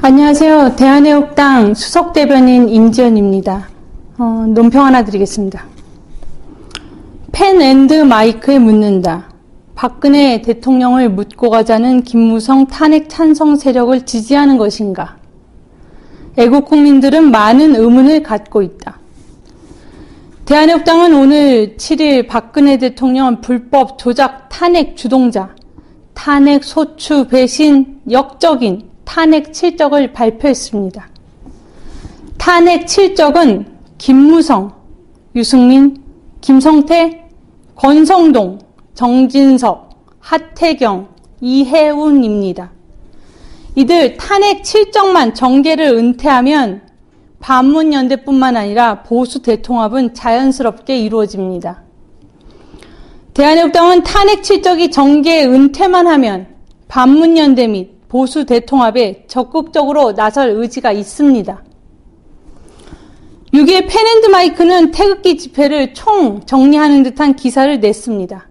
안녕하세요. 대한애국당 수석대변인 임지연입니다. 논평 하나 드리겠습니다. 펜 앤드 마이크에 묻는다. 박근혜 대통령을 묻고 가자는 김무성 탄핵 찬성 세력을 지지하는 것인가? 애국 국민들은 많은 의문을 갖고 있다. 대한애국당은 오늘 7일 박근혜 대통령 불법 조작 탄핵 주동자, 탄핵 소추 배신 역적인 탄핵 칠적을 발표했습니다. 탄핵 칠적은 김무성, 유승민, 김성태, 권성동, 정진석, 하태경, 이해운입니다. 이들 탄핵 칠적만 정계를 은퇴하면 반문연대뿐만 아니라 보수 대통합은 자연스럽게 이루어집니다. 대한애국당은 탄핵 칠적이 정계 은퇴만 하면 반문연대 및 보수 대통합에 적극적으로 나설 의지가 있습니다. 6일 펜앤드마이크는 태극기 집회를 총 정리하는 듯한 기사를 냈습니다.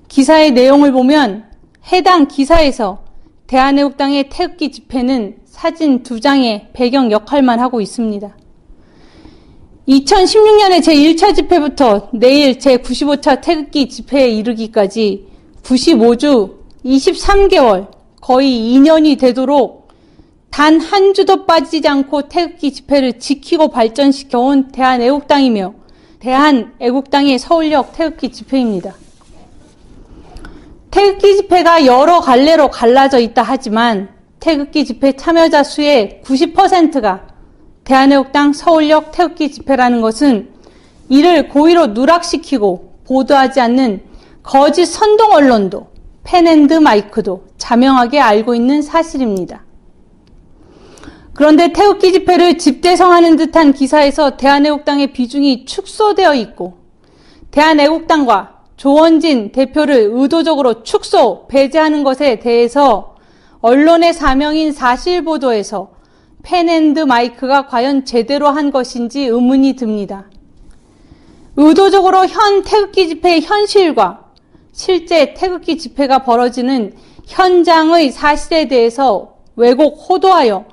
기사의 내용을 보면 해당 기사에서 대한애국당의 태극기 집회는 사진 2장의 배경 역할만 하고 있습니다. 2016년에 제1차 집회부터 내일 제95차 태극기 집회에 이르기까지 95주 23개월 거의 2년이 되도록 단 한 주도 빠지지 않고 태극기 집회를 지키고 발전시켜온 대한애국당이며 대한애국당의 서울역 태극기 집회입니다. 태극기 집회가 여러 갈래로 갈라져 있다 하지만 태극기 집회 참여자 수의 90%가 대한애국당 서울역 태극기 집회라는 것은 이를 고의로 누락시키고 보도하지 않는 거짓 선동 언론도 펜앤드마이크도 자명하게 알고 있는 사실입니다. 그런데 태극기 집회를 집대성하는 듯한 기사에서 대한애국당의 비중이 축소되어 있고 대한애국당과 조원진 대표를 의도적으로 축소, 배제하는 것에 대해서 언론의 사명인 사실보도에서 펜앤드마이크가 과연 제대로 한 것인지 의문이 듭니다. 의도적으로 현 태극기 집회의 현실과 실제 태극기 집회가 벌어지는 현장의 사실에 대해서 왜곡 호도하여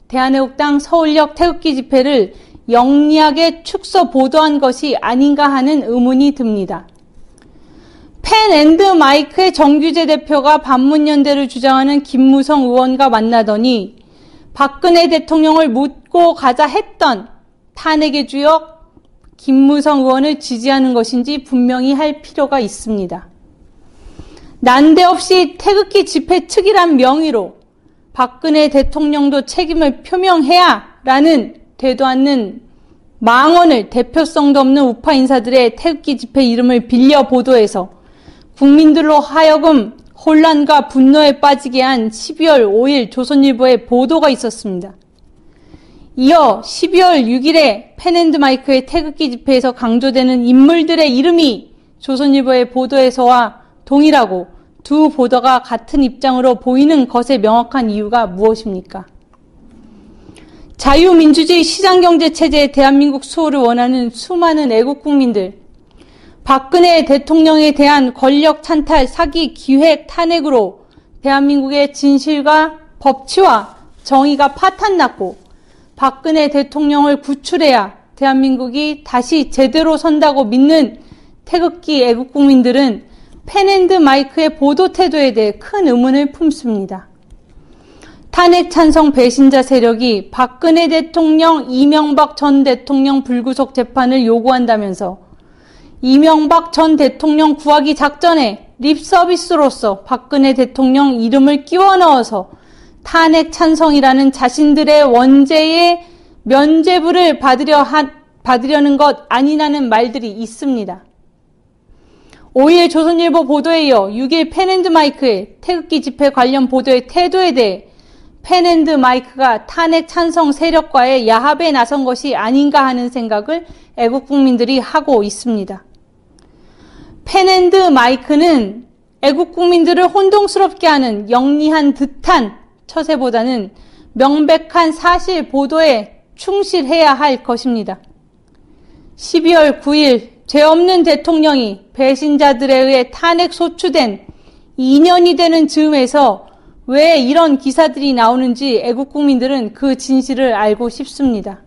대한애국당 서울역 태극기 집회를 영리하게 축소 보도한 것이 아닌가 하는 의문이 듭니다. 펜앤드마이크의 정규재 대표가 반문연대를 주장하는 김무성 의원과 만나더니 박근혜 대통령을 묻고 가자 했던 탄핵의 주역 김무성 의원을 지지하는 것인지 분명히 할 필요가 있습니다. 난데없이 태극기 집회 측이란 명의로 박근혜 대통령도 책임을 표명해야 라는 되도 않는 망언을 대표성도 없는 우파 인사들의 태극기 집회 이름을 빌려 보도해서 국민들로 하여금 혼란과 분노에 빠지게 한 12월 5일 조선일보의 보도가 있었습니다. 이어 12월 6일에 펜앤드마이크의 태극기 집회에서 강조되는 인물들의 이름이 조선일보의 보도에서와 동일하고 두 보도가 같은 입장으로 보이는 것의 명확한 이유가 무엇입니까? 자유민주주의 시장경제체제의 대한민국 수호를 원하는 수많은 애국국민들, 박근혜 대통령에 대한 권력 찬탈, 사기, 기획, 탄핵으로 대한민국의 진실과 법치와 정의가 파탄났고 박근혜 대통령을 구출해야 대한민국이 다시 제대로 선다고 믿는 태극기 애국국민들은 펜앤드마이크의 보도 태도에 대해 큰 의문을 품습니다. 탄핵 찬성 배신자 세력이 박근혜 대통령, 이명박 전 대통령 불구속 재판을 요구한다면서 이명박 전 대통령 구하기 작전에 립서비스로서 박근혜 대통령 이름을 끼워 넣어서 탄핵 찬성이라는 자신들의 원죄의 면죄부를 받으려는 것 아니냐는 말들이 있습니다. 5일 조선일보 보도에 이어 6일 펜앤드마이크의 태극기 집회 관련 보도의 태도에 대해 펜앤드마이크가 탄핵 찬성 세력과의 야합에 나선 것이 아닌가 하는 생각을 애국국민들이 하고 있습니다. 펜앤드마이크는 애국국민들을 혼동스럽게 하는 영리한 듯한 처세보다는 명백한 사실 보도에 충실해야 할 것입니다. 12월 9일 죄 없는 대통령이 배신자들에 의해 탄핵 소추된 2년이 되는 즈음에서 왜 이런 기사들이 나오는지 애국 국민들은 그 진실을 알고 싶습니다.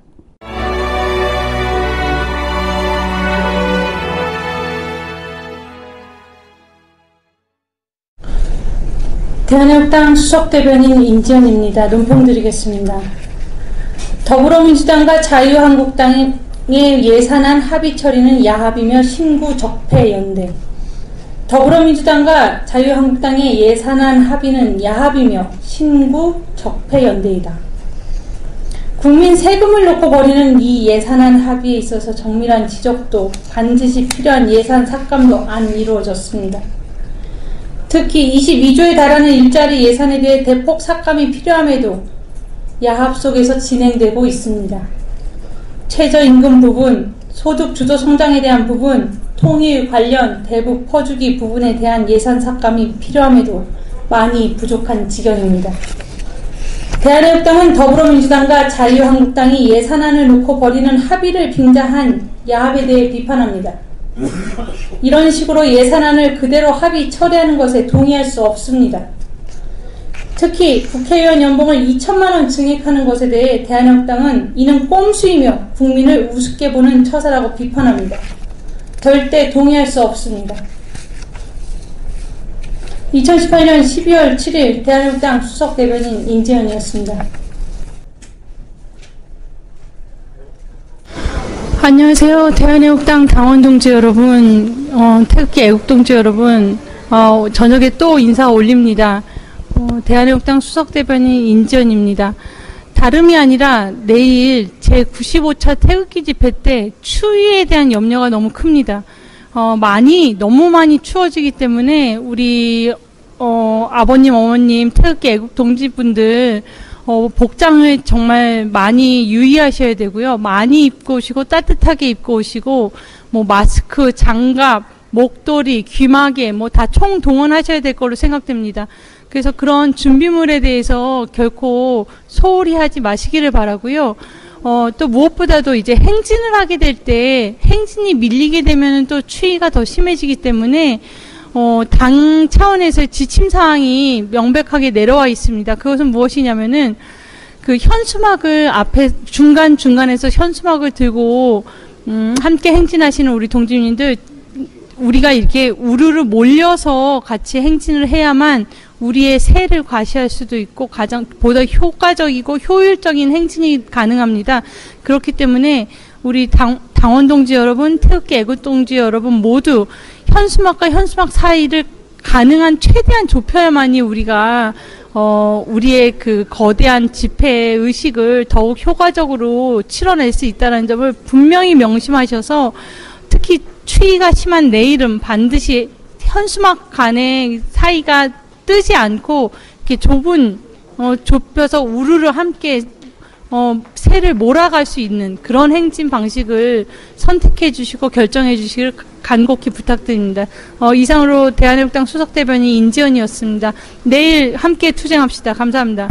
대한민국당 수석대변인 임지연입니다. 논평 드리겠습니다. 더불어민주당과 자유한국당의 예산안 합의 처리는 야합이며 신구적폐연대. 더불어민주당과 자유한국당의 예산안 합의는 야합이며 신구적폐연대이다. 국민 세금을 놓고 벌이는 이 예산안 합의에 있어서 정밀한 지적도 반드시 필요한 예산 삭감도 안 이루어졌습니다. 특히 22조에 달하는 일자리 예산에 대해 대폭 삭감이 필요함에도 야합 속에서 진행되고 있습니다. 최저임금 부분, 소득 주도 성장에 대한 부분, 통일 관련 대북 퍼주기 부분에 대한 예산 삭감이 필요함에도 많이 부족한 지경입니다. 대한민국당은 더불어민주당과 자유한국당이 예산안을 놓고 벌이는 합의를 빙자한 야합에 대해 비판합니다. 이런 식으로 예산안을 그대로 합의 처리하는 것에 동의할 수 없습니다. 특히 국회의원 연봉을 2천만 원 증액하는 것에 대해 대한민국당은 이는 꼼수이며 국민을 우습게 보는 처사라고 비판합니다. 절대 동의할 수 없습니다. 2018년 12월 7일 대한민국당 수석대변인 임지연이었습니다. 안녕하세요. 대한민국당 당원동지 여러분, 태극기 애국동지 여러분, 저녁에 또 인사 올립니다. 대한민국당 수석대변인 임지연입니다. 다름이 아니라 내일 제95차 태극기 집회 때 추위에 대한 염려가 너무 큽니다. 너무 많이 추워지기 때문에 우리 아버님, 어머님, 태극기 애국 동지분들 복장을 정말 많이 유의하셔야 되고요. 많이 입고 오시고 따뜻하게 입고 오시고 마스크, 장갑, 목도리, 귀마개 다 총동원하셔야 될 거로 생각됩니다. 그래서 그런 준비물에 대해서 결코 소홀히 하지 마시기를 바라고요. 또 무엇보다도 이제 행진을 하게 될 때 행진이 밀리게 되면 또 추위가 더 심해지기 때문에 당 차원에서 지침 사항이 명백하게 내려와 있습니다. 그것은 무엇이냐면은 그 현수막을 앞에 중간에서 현수막을 들고 함께 행진하시는 우리 동지님들, 우리가 이렇게 우르르 몰려서 같이 행진을 해야만 우리의 새해를 과시할 수도 있고 가장 보다 효과적이고 효율적인 행진이 가능합니다. 그렇기 때문에 우리 당원 동지 여러분, 태극기 애국 동지 여러분 모두 현수막과 현수막 사이를 가능한 최대한 좁혀야만이 우리가 우리의 그 거대한 집회 의식을 더욱 효과적으로 치러낼 수 있다는 점을 분명히 명심하셔서, 특히 추위가 심한 내일은 반드시 현수막 간의 사이가 뜨지 않고 이렇게 좁혀서 우르르 함께 새를 몰아갈 수 있는 그런 행진 방식을 선택해 주시고 결정해 주시길 간곡히 부탁드립니다. 이상으로 대한민국당 수석대변인 임지연이었습니다. 내일 함께 투쟁합시다. 감사합니다.